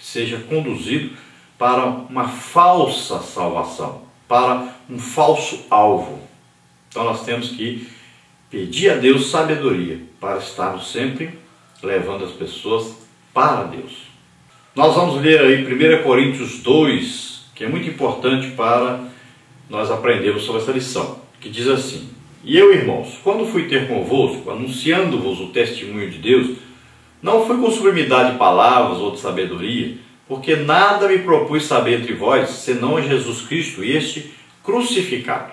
que seja conduzido para uma falsa salvação, para um falso alvo. Então nós temos que pedir a Deus sabedoria para estarmos sempre levando as pessoas para Deus. Nós vamos ler aí 1 Coríntios 2, que é muito importante para nós aprendermos sobre essa lição, que diz assim: E eu, irmãos, quando fui ter convosco, anunciando-vos o testemunho de Deus, não fui com sublimidade de palavras ou de sabedoria, porque nada me propus saber entre vós, senão a Jesus Cristo e este crucificado.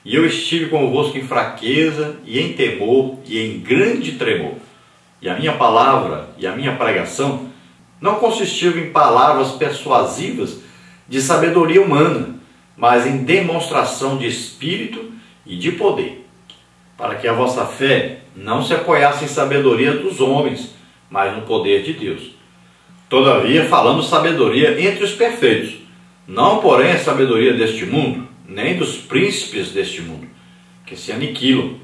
E eu estive convosco em fraqueza e em temor e em grande tremor. E a minha palavra e a minha pregação não consistiam em palavras persuasivas de sabedoria humana, mas em demonstração de espírito e de poder, para que a vossa fé não se apoiasse em sabedoria dos homens, mas no poder de Deus. Todavia falamos sabedoria entre os perfeitos, não porém a sabedoria deste mundo, nem dos príncipes deste mundo, que se aniquilam,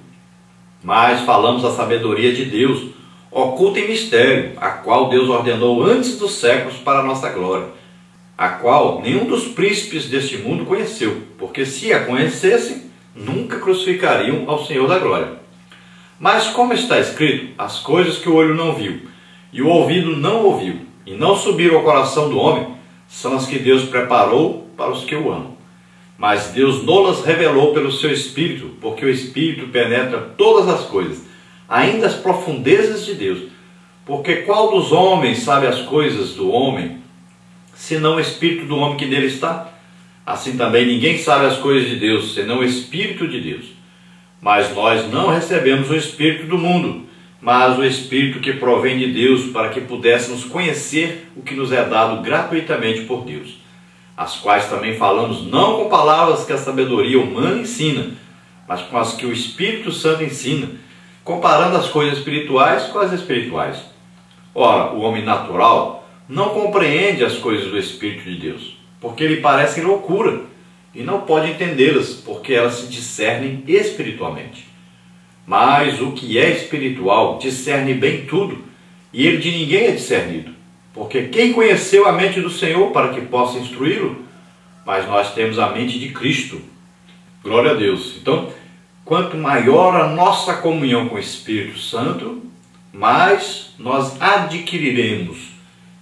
mas falamos a sabedoria de Deus, oculta em mistério, a qual Deus ordenou antes dos séculos para a nossa glória, a qual nenhum dos príncipes deste mundo conheceu, porque se a conhecessem, nunca crucificariam ao Senhor da glória. Mas como está escrito, as coisas que o olho não viu, e o ouvido não ouviu, e não subiram ao coração do homem, são as que Deus preparou para os que o amam. Mas Deus não-las revelou pelo seu Espírito, porque o Espírito penetra todas as coisas, ainda as profundezas de Deus. Porque qual dos homens sabe as coisas do homem, senão o Espírito do homem que nele está? Assim também ninguém sabe as coisas de Deus, senão o Espírito de Deus. Mas nós não recebemos o Espírito do mundo, mas o Espírito que provém de Deus, para que pudéssemos conhecer o que nos é dado gratuitamente por Deus, as quais também falamos não com palavras que a sabedoria humana ensina, mas com as que o Espírito Santo ensina, comparando as coisas espirituais com as espirituais. Ora, o homem natural não compreende as coisas do Espírito de Deus, porque lhe parecem loucura, e não pode entendê-las, porque elas se discernem espiritualmente. Mas o que é espiritual discerne bem tudo, e ele de ninguém é discernido. Porque quem conheceu a mente do Senhor para que possa instruí-lo? Mas nós temos a mente de Cristo. Glória a Deus. Então, quanto maior a nossa comunhão com o Espírito Santo, mais nós adquiriremos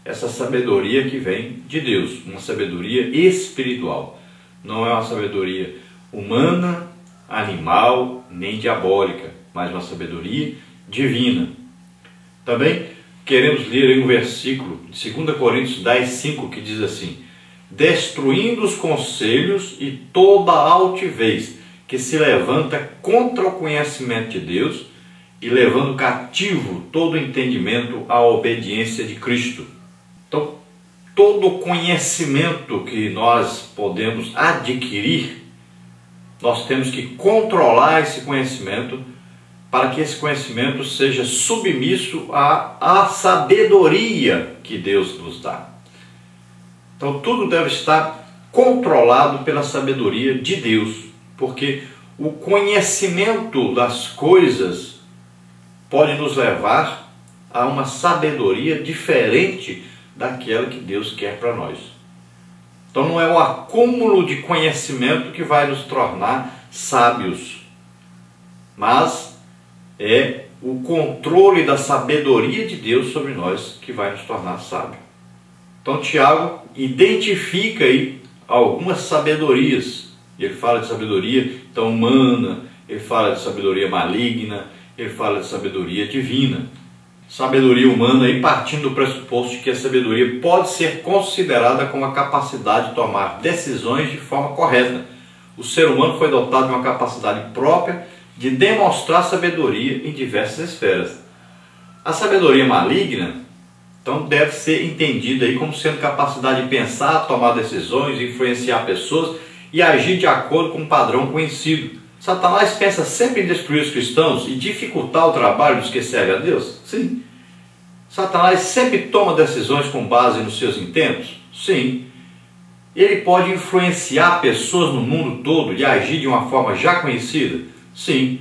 essa sabedoria que vem de Deus, uma sabedoria espiritual. Não é uma sabedoria humana, animal, nem diabólica, mas uma sabedoria divina. Também queremos ler aí um versículo de 2 Coríntios 10, 5, que diz assim: destruindo os conselhos e toda a altivez que se levanta contra o conhecimento de Deus, e levando cativo todo o entendimento à obediência de Cristo. Então, todo conhecimento que nós podemos adquirir, nós temos que controlar esse conhecimento, para que esse conhecimento seja submisso à sabedoria que Deus nos dá. Então tudo deve estar controlado pela sabedoria de Deus, porque o conhecimento das coisas pode nos levar a uma sabedoria diferente daquela que Deus quer para nós. Então não é o acúmulo de conhecimento que vai nos tornar sábios, mas é o controle da sabedoria de Deus sobre nós que vai nos tornar sábios. Então Tiago identifica aí algumas sabedorias. Ele fala de sabedoria então humana, ele fala de sabedoria maligna, ele fala de sabedoria divina. Sabedoria humana aí partindo do pressuposto de que a sabedoria pode ser considerada como a capacidade de tomar decisões de forma correta. O ser humano foi dotado de uma capacidade própria de demonstrar sabedoria em diversas esferas. A sabedoria maligna, então, deve ser entendida aí como sendo capacidade de pensar, tomar decisões, influenciar pessoas e agir de acordo com um padrão conhecido. Satanás pensa sempre em destruir os cristãos e dificultar o trabalho dos que servem a Deus? Sim. Satanás sempre toma decisões com base nos seus intentos? Sim. Ele pode influenciar pessoas no mundo todo e agir de uma forma já conhecida? Sim.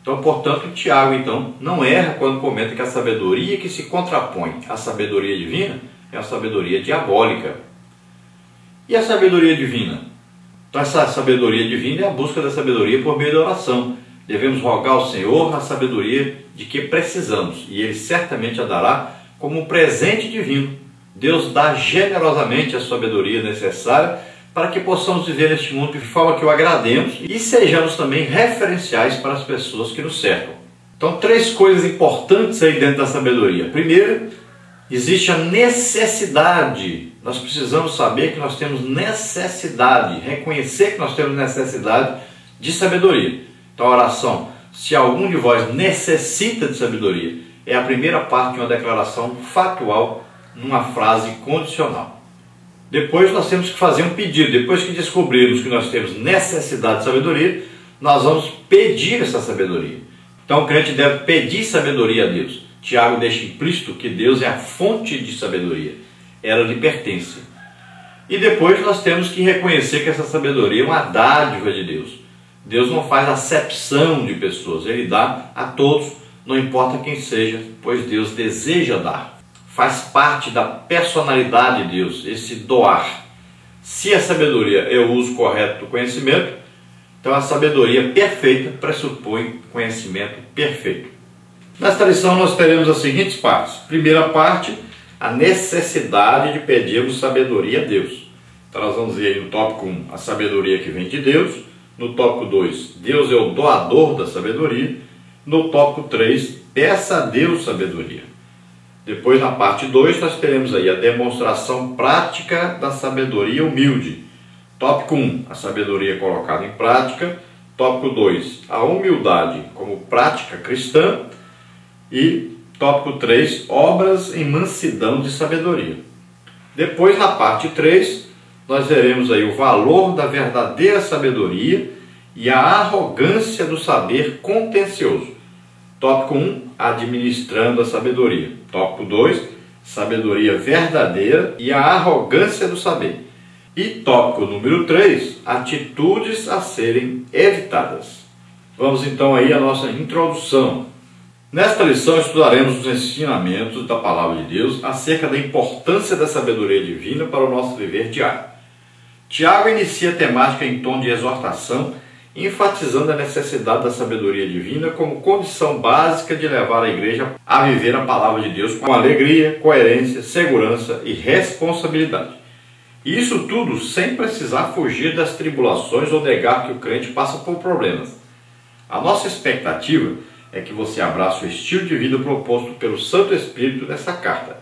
Então, portanto, Tiago então não erra quando comenta que a sabedoria que se contrapõe à sabedoria divina é uma sabedoria diabólica. E a sabedoria divina? Então essa sabedoria divina é a busca da sabedoria por meio da oração. Devemos rogar ao Senhor a sabedoria de que precisamos, e Ele certamente a dará como um presente divino. Deus dá generosamente a sabedoria necessária para que possamos viver neste mundo de forma que o agrademos e sejamos também referenciais para as pessoas que nos cercam. Então, 3 coisas importantes aí dentro da sabedoria. Primeiro, existe a necessidade. Nós precisamos saber que nós temos necessidade, reconhecer que nós temos necessidade de sabedoria. Então, a oração, se algum de vós necessita de sabedoria, é a primeira parte de uma declaração factual numa frase condicional. Depois nós temos que fazer um pedido. Depois que descobrirmos que nós temos necessidade de sabedoria, nós vamos pedir essa sabedoria. Então o crente deve pedir sabedoria a Deus. Tiago deixa implícito que Deus é a fonte de sabedoria. Ela lhe pertence. E depois nós temos que reconhecer que essa sabedoria é uma dádiva de Deus. Deus não faz acepção de pessoas. Ele dá a todos, não importa quem seja, pois Deus deseja dar. Faz parte da personalidade de Deus, esse doar. Se a sabedoria é o uso correto do conhecimento, então a sabedoria perfeita pressupõe conhecimento perfeito. Nesta lição nós teremos as seguintes partes. Primeira parte, a necessidade de pedirmos sabedoria a Deus. Então nós vamos ver aí no tópico 1, a sabedoria que vem de Deus. No tópico 2, Deus é o doador da sabedoria. No tópico 3, peça a Deus sabedoria. Depois, na parte 2, nós teremos aí a demonstração prática da sabedoria humilde. Tópico 1, a sabedoria colocada em prática. Tópico 2, a humildade como prática cristã. E tópico 3, obras em mansidão de sabedoria. Depois, na parte 3, nós veremos aí o valor da verdadeira sabedoria e a arrogância do saber contencioso. Tópico 1, administrando a sabedoria. Tópico 2, sabedoria verdadeira e a arrogância do saber. E tópico número 3, atitudes a serem evitadas. Vamos então aí à nossa introdução. Nesta lição estudaremos os ensinamentos da Palavra de Deus acerca da importância da sabedoria divina para o nosso viver diário. Tiago inicia a temática em tom de exortação, enfatizando a necessidade da sabedoria divina como condição básica de levar a igreja a viver a Palavra de Deus com alegria, coerência, segurança e responsabilidade. E isso tudo sem precisar fugir das tribulações ou negar que o crente passa por problemas. A nossa expectativa é que você abrace o estilo de vida proposto pelo Santo Espírito nessa carta,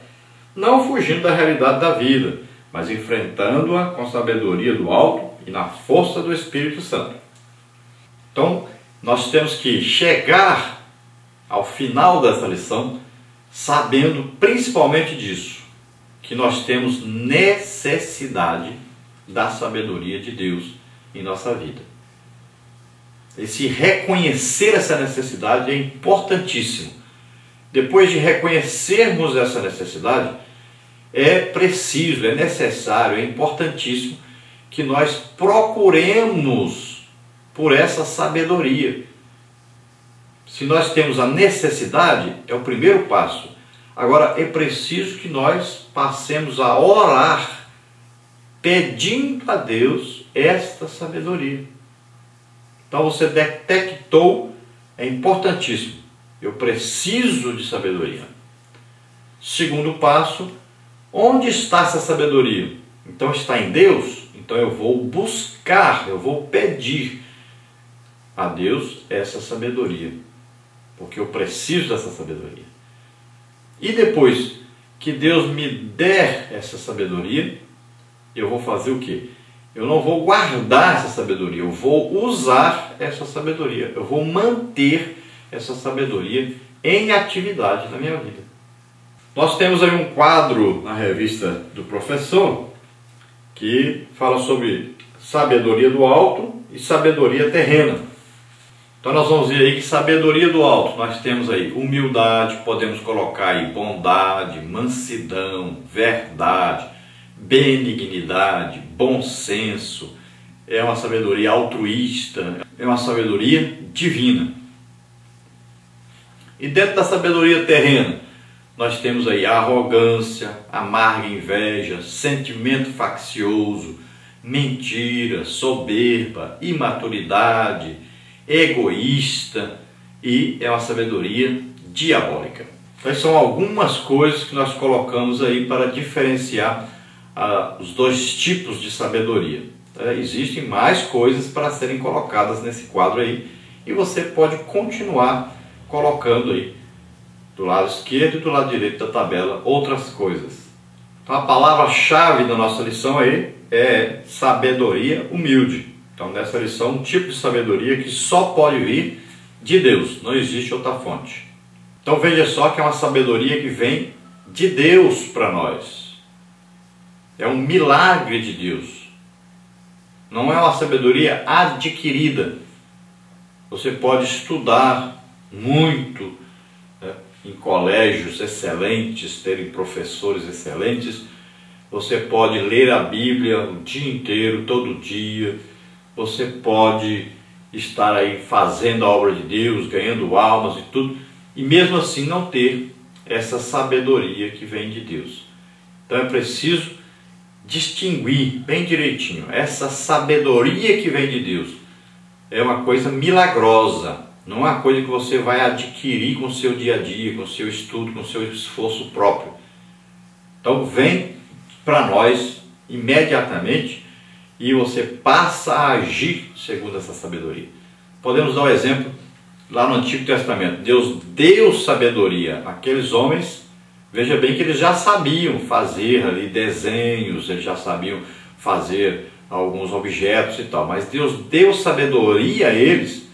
não fugindo da realidade da vida, mas enfrentando-a com sabedoria do alto e na força do Espírito Santo. Então, nós temos que chegar ao final dessa lição sabendo principalmente disso, que nós temos necessidade da sabedoria de Deus em nossa vida. Esse reconhecer essa necessidade é importantíssimo. Depois de reconhecermos essa necessidade, é preciso, é necessário, é importantíssimo que nós procuremos por essa sabedoria. Se nós temos a necessidade, é o primeiro passo. Agora, é preciso que nós passemos a orar pedindo a Deus esta sabedoria. Então você detectou, é importantíssimo. Eu preciso de sabedoria. Segundo passo, onde está essa sabedoria? Então está em Deus? Então eu vou buscar, eu vou pedir a Deus essa sabedoria. Porque eu preciso dessa sabedoria. E depois que Deus me der essa sabedoria, eu vou fazer o quê? Eu não vou guardar essa sabedoria, eu vou usar essa sabedoria, eu vou manter essa sabedoria em atividade na minha vida. Nós temos aí um quadro na revista do professor que fala sobre sabedoria do alto e sabedoria terrena. Então nós vamos ver aí que sabedoria do alto, nós temos aí humildade, podemos colocar aí bondade, mansidão, verdade, benignidade, bom senso, é uma sabedoria altruísta, é uma sabedoria divina. E dentro da sabedoria terrena, nós temos aí arrogância, amarga inveja, sentimento faccioso, mentira, soberba, imaturidade, egoísta, e é uma sabedoria diabólica. Então são algumas coisas que nós colocamos aí para diferenciar os dois tipos de sabedoria. Existem mais coisas para serem colocadas nesse quadro aí, e você pode continuar colocando aí do lado esquerdo e do lado direito da tabela outras coisas. Então a palavra-chave da nossa lição aí é sabedoria humilde. Então nessa lição, um tipo de sabedoria que só pode vir de Deus, não existe outra fonte. Então veja só que é uma sabedoria que vem de Deus para nós. É um milagre de Deus. Não é uma sabedoria adquirida. Você pode estudar muito, né, em colégios excelentes, terem professores excelentes. Você pode ler a Bíblia o dia inteiro, todo dia. Você pode estar aí fazendo a obra de Deus, ganhando almas e tudo, e mesmo assim não ter essa sabedoria que vem de Deus. Então é preciso distinguir bem direitinho. Essa sabedoria que vem de Deus é uma coisa milagrosa, não é uma coisa que você vai adquirir com o seu dia a dia, com o seu estudo, com o seu esforço próprio. Então vem para nós imediatamente e você passa a agir segundo essa sabedoria. Podemos dar um exemplo lá no Antigo Testamento. Deus deu sabedoria àqueles homens. Veja bem que eles já sabiam fazer ali desenhos, eles já sabiam fazer alguns objetos e tal, mas Deus deu sabedoria a eles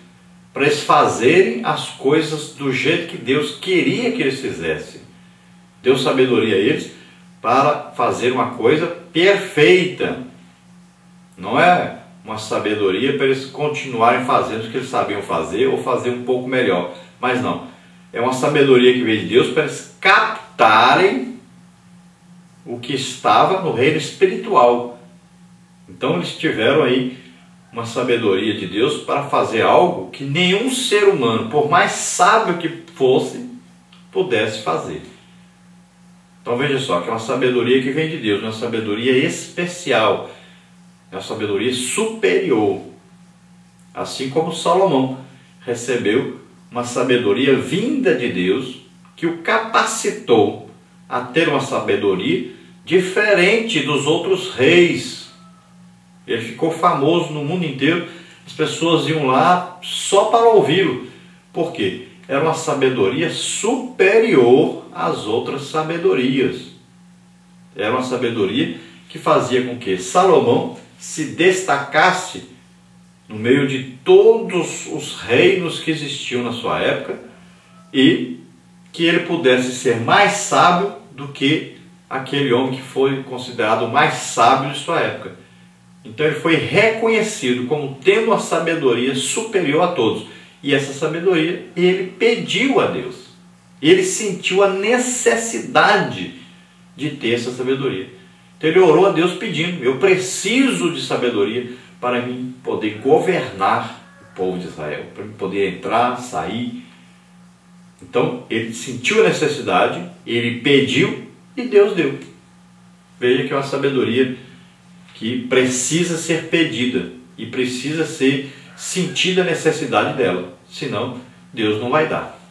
para eles fazerem as coisas do jeito que Deus queria que eles fizessem. Deu sabedoria a eles para fazer uma coisa perfeita. Não é uma sabedoria para eles continuarem fazendo o que eles sabiam fazer ou fazer um pouco melhor, mas não. É uma sabedoria que veio de Deus para eles captarem o que estava no reino espiritual. Então eles tiveram aí uma sabedoria de Deus para fazer algo que nenhum ser humano, por mais sábio que fosse, pudesse fazer. Então veja só, que é uma sabedoria que vem de Deus, uma sabedoria especial, é uma sabedoria superior. Assim como Salomão recebeu uma sabedoria vinda de Deus, que o capacitou a ter uma sabedoria diferente dos outros reis. Ele ficou famoso no mundo inteiro, as pessoas iam lá só para ouvi-lo. Por quê? Era uma sabedoria superior às outras sabedorias. Era uma sabedoria que fazia com que Salomão se destacasse no meio de todos os reinos que existiam na sua época e que ele pudesse ser mais sábio do que aquele homem que foi considerado o mais sábio de sua época. Então ele foi reconhecido como tendo uma sabedoria superior a todos. E essa sabedoria ele pediu a Deus. Ele sentiu a necessidade de ter essa sabedoria. Então ele orou a Deus pedindo: eu preciso de sabedoria para mim poder governar o povo de Israel, para mim poder entrar, sair. Então ele sentiu a necessidade, ele pediu e Deus deu. Veja que é uma sabedoria que precisa ser pedida e precisa ser sentida a necessidade dela, senão Deus não vai dar.